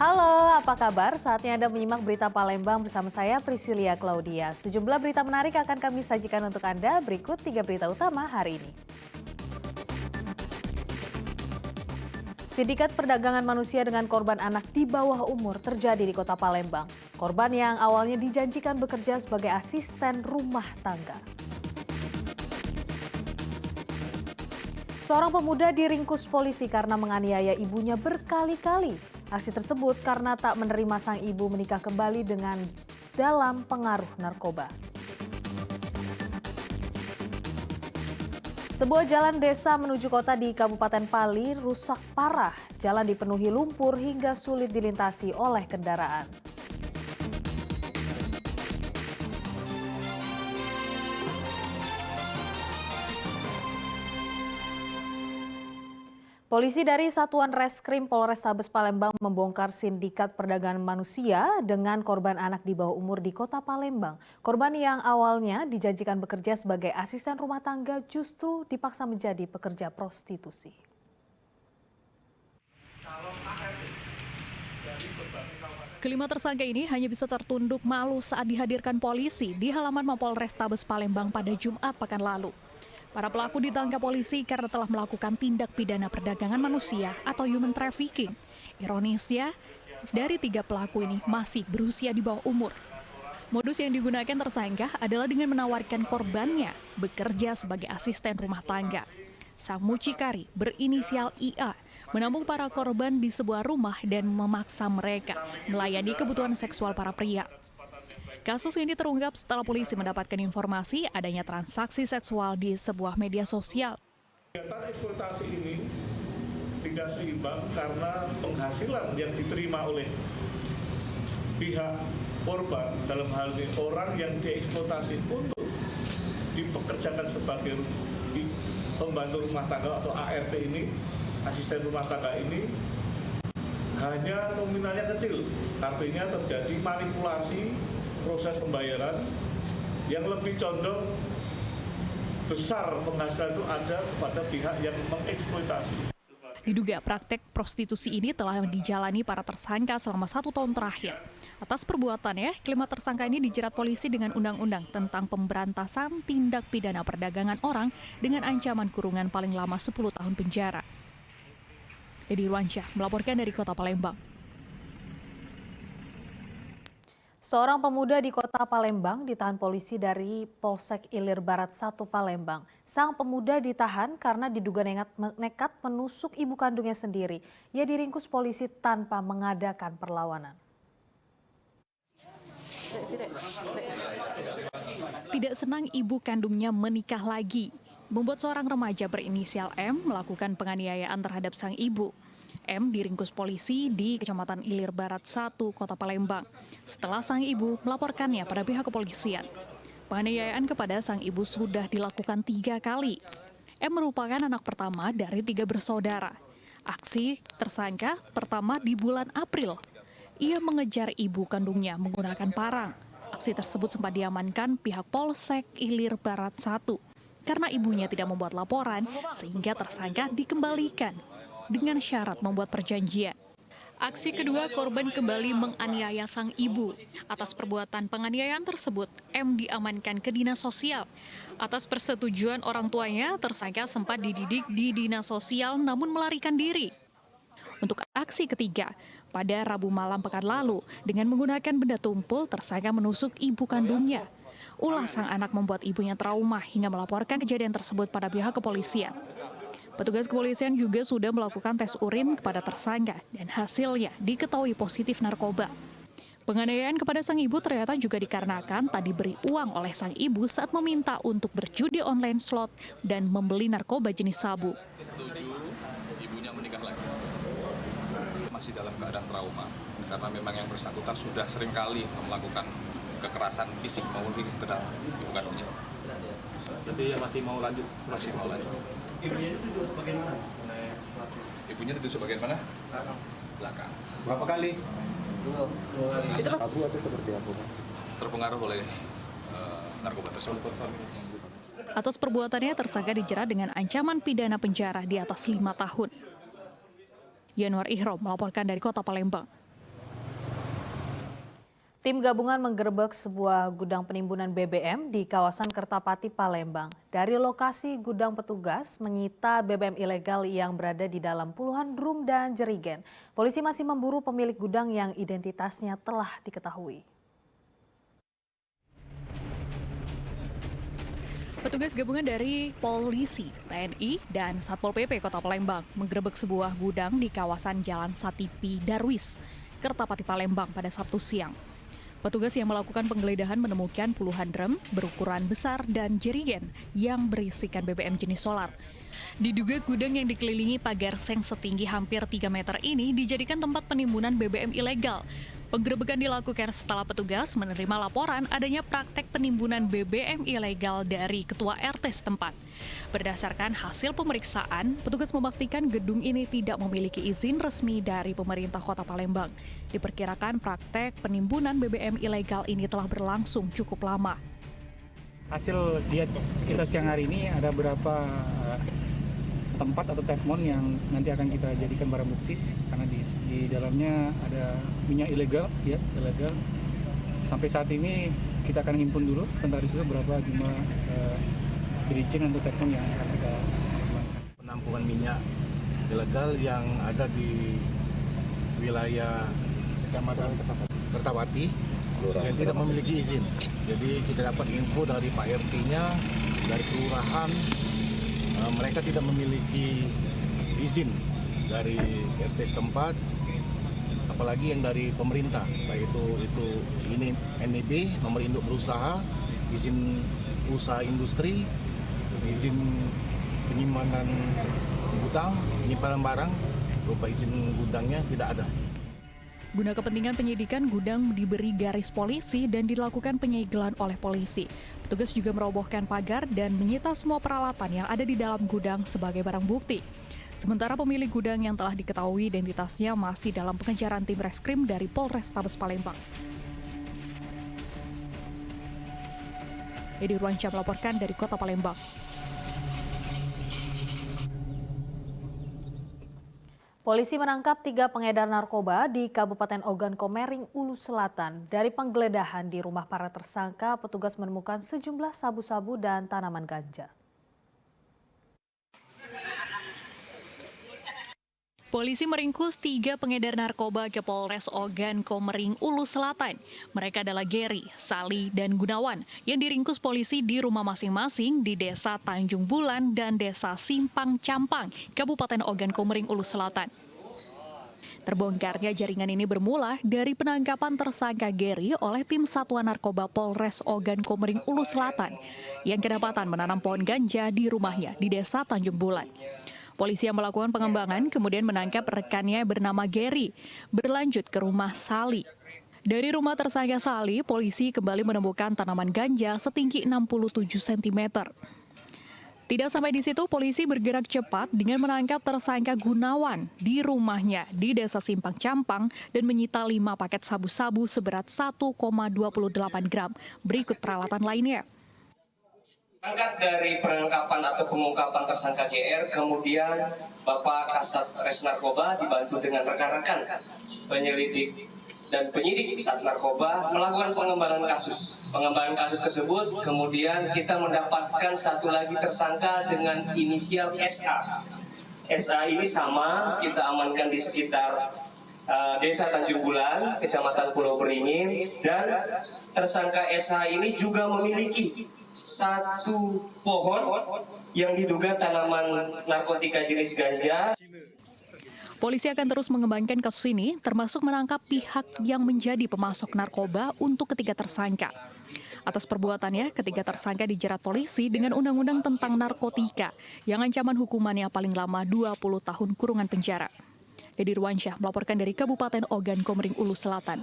Halo, apa kabar? Saatnya Anda menyimak berita Palembang bersama saya Priscilia Claudia. Sejumlah berita menarik akan kami sajikan untuk Anda. Berikut 3 berita utama hari ini. Sindikat perdagangan manusia dengan korban anak di bawah umur terjadi di Kota Palembang. Korban yang awalnya dijanjikan bekerja sebagai asisten rumah tangga. Seorang pemuda diringkus polisi karena menganiaya ibunya berkali-kali. Aksi tersebut karena tak menerima sang ibu menikah kembali dengan dalam pengaruh narkoba. Sebuah jalan desa menuju kota di Kabupaten Pali rusak parah. Jalan dipenuhi lumpur hingga sulit dilintasi oleh kendaraan. Polisi dari Satuan Reskrim Polrestabes Palembang membongkar sindikat perdagangan manusia dengan korban anak di bawah umur di Kota Palembang. Korban yang awalnya dijanjikan bekerja sebagai asisten rumah tangga justru dipaksa menjadi pekerja prostitusi. Kelima tersangka ini hanya bisa tertunduk malu saat dihadirkan polisi di halaman Mapolrestabes Palembang pada Jumat pekan lalu. Para pelaku ditangkap polisi karena telah melakukan tindak pidana perdagangan manusia atau human trafficking. Ironisnya, dari 3 pelaku ini masih berusia di bawah umur. Modus yang digunakan tersangka adalah dengan menawarkan korbannya bekerja sebagai asisten rumah tangga. Sang mucikari berinisial IA menampung para korban di sebuah rumah dan memaksa mereka melayani kebutuhan seksual para pria. Kasus ini terungkap setelah polisi mendapatkan informasi adanya transaksi seksual di sebuah media sosial. Kegiatan eksploitasi ini tidak seimbang karena penghasilan yang diterima oleh pihak korban, dalam hal ini orang yang dieksploitasi untuk dipekerjakan sebagai pembantu rumah tangga atau ART ini, asisten rumah tangga ini, hanya nominalnya kecil. Artinya terjadi manipulasi proses pembayaran yang lebih condong besar penghasilan itu ada kepada pihak yang mengeksploitasi. Diduga praktek prostitusi ini telah dijalani para tersangka selama 1 tahun terakhir. Atas perbuatannya, kelima tersangka ini dijerat polisi dengan Undang-Undang tentang Pemberantasan Tindak Pidana Perdagangan Orang dengan ancaman kurungan paling lama 10 tahun penjara. Dedi Irwansyah melaporkan dari Kota Palembang. Seorang pemuda di Kota Palembang ditahan polisi dari Polsek Ilir Barat 1 Palembang. Sang pemuda ditahan karena diduga nekat menusuk ibu kandungnya sendiri. Ia diringkus polisi tanpa mengadakan perlawanan. Tidak senang ibu kandungnya menikah lagi, membuat seorang remaja berinisial M melakukan penganiayaan terhadap sang ibu. M diringkus polisi di Kecamatan Ilir Barat 1, Kota Palembang, setelah sang ibu melaporkannya pada pihak kepolisian. Penganiayaan kepada sang ibu sudah dilakukan 3 kali. M merupakan anak pertama dari 3 bersaudara. Aksi tersangka pertama di bulan April. Ia mengejar ibu kandungnya menggunakan parang. Aksi tersebut sempat diamankan pihak Polsek Ilir Barat 1 karena ibunya tidak membuat laporan sehingga tersangka dikembalikan dengan syarat membuat perjanjian. Aksi kedua, korban kembali menganiaya sang ibu. Atas perbuatan penganiayaan tersebut, M diamankan ke Dinas Sosial. Atas persetujuan orang tuanya, tersangka sempat dididik di Dinas Sosial namun melarikan diri. Untuk aksi ketiga, pada Rabu malam pekan lalu, dengan menggunakan benda tumpul, tersangka menusuk ibu kandungnya. Ulah sang anak membuat ibunya trauma hingga melaporkan kejadian tersebut pada pihak kepolisian. Petugas kepolisian juga sudah melakukan tes urin kepada tersangka dan hasilnya diketahui positif narkoba. Penganiayaan kepada sang ibu ternyata juga dikarenakan tak diberi uang oleh sang ibu saat meminta untuk berjudi online slot dan membeli narkoba jenis sabu. Setuju ibunya menikah lagi. Masih dalam keadaan trauma karena memang yang bersangkutan sudah sering kali melakukan kekerasan fisik maupun fisik terhadap ibu kandungnya. Jadi ya masih mau lanjut? Masih mau lanjut. Ibunya itu ditusuk bagian mana? Ibunya ditusuk bagian mana? Belakang. Berapa kali? Dua kali. Abu atau seperti apa? Terpengaruh oleh narkoba tersebut. Atas perbuatannya, tersangka dijerat dengan ancaman pidana penjara di atas 5 tahun. Yanuar Ihrom melaporkan dari Kota Palembang. Tim gabungan menggerebek sebuah gudang penimbunan BBM di kawasan Kertapati, Palembang. Dari lokasi gudang, petugas menyita BBM ilegal yang berada di dalam puluhan drum dan jerigen. Polisi masih memburu pemilik gudang yang identitasnya telah diketahui. Petugas gabungan dari Polisi, TNI, dan Satpol PP Kota Palembang menggerebek sebuah gudang di kawasan Jalan Satipi Darwis, Kertapati, Palembang pada Sabtu siang. Petugas yang melakukan penggeledahan menemukan puluhan drum berukuran besar dan jerigen yang berisikan BBM jenis solar. Diduga gudang yang dikelilingi pagar seng setinggi hampir 3 meter ini dijadikan tempat penimbunan BBM ilegal. Penggerebekan dilakukan setelah petugas menerima laporan adanya praktek penimbunan BBM ilegal dari Ketua RT setempat. Berdasarkan hasil pemeriksaan, petugas memastikan gedung ini tidak memiliki izin resmi dari pemerintah Kota Palembang. Diperkirakan praktek penimbunan BBM ilegal ini telah berlangsung cukup lama. Hasil lihat kita siang hari ini ada beberapa tempat atau tepmon yang nanti akan kita jadikan barang bukti karena di dalamnya ada minyak ilegal, ya ilegal. Sampai saat ini kita akan himpun dulu tentang itu berapa jumlah kerincing atau tepmon yang akan kita penampungan minyak ilegal yang ada di wilayah Kecamatan Kertapati yang tidak memiliki izin. Jadi kita dapat info dari Pak RT-nya, dari kelurahan, mereka tidak memiliki izin dari RT setempat, apalagi yang dari pemerintah, baik itu ini NIB, nomor induk berusaha, izin usaha industri, izin penyimpanan gudang, penyimpanan barang, berupa izin gudangnya tidak ada. Guna kepentingan penyidikan, gudang diberi garis polisi dan dilakukan penyegelan oleh polisi. Petugas juga merobohkan pagar dan menyita semua peralatan yang ada di dalam gudang sebagai barang bukti. Sementara pemilik gudang yang telah diketahui identitasnya masih dalam pengejaran tim reskrim dari Polrestabes Palembang. Edi Ruansyah melaporkan dari Kota Palembang. Polisi menangkap 3 pengedar narkoba di Kabupaten Ogan Komering, Ulu Selatan. Dari penggeledahan di rumah para tersangka, petugas menemukan sejumlah sabu-sabu dan tanaman ganja. Polisi meringkus 3 pengedar narkoba ke Polres Ogan Komering, Ulu Selatan. Mereka adalah Gary, Sali, dan Gunawan yang diringkus polisi di rumah masing-masing di Desa Tanjung Bulan dan Desa Simpang Campang, Kabupaten Ogan Komering, Ulu Selatan. Terbongkarnya jaringan ini bermula dari penangkapan tersangka Gary oleh tim Satuan Narkoba Polres Ogan Komering, Ulu Selatan yang kedapatan menanam pohon ganja di rumahnya di Desa Tanjung Bulan. Polisi yang melakukan pengembangan kemudian menangkap rekannya bernama Gary, berlanjut ke rumah Sali. Dari rumah tersangka Sali, polisi kembali menemukan tanaman ganja setinggi 67 cm. Tidak sampai di situ, polisi bergerak cepat dengan menangkap tersangka Gunawan di rumahnya di Desa Simpang Campang dan menyita 5 paket sabu-sabu seberat 1,28 gram. Berikut peralatan lainnya. Berangkat dari penangkapan atau pengungkapan tersangka GR, kemudian Bapak Kasat Res Narkoba dibantu dengan rekan-rekan penyelidik dan penyidik Sat Narkoba melakukan pengembangan kasus. Pengembangan kasus tersebut kemudian kita mendapatkan satu lagi tersangka dengan inisial SA. SA ini sama kita amankan di sekitar Desa Tanjung Bulan, Kecamatan Pulau Beringin, dan tersangka SA ini juga memiliki satu pohon yang diduga tanaman narkotika jenis ganja. Polisi akan terus mengembangkan kasus ini, termasuk menangkap pihak yang menjadi pemasok narkoba untuk ketiga tersangka. Atas perbuatannya, ketiga tersangka dijerat polisi dengan Undang-Undang tentang Narkotika yang ancaman hukumannya paling lama 20 tahun kurungan penjara. Edi Ruansyah melaporkan dari Kabupaten Ogan Komering, Ulu Selatan.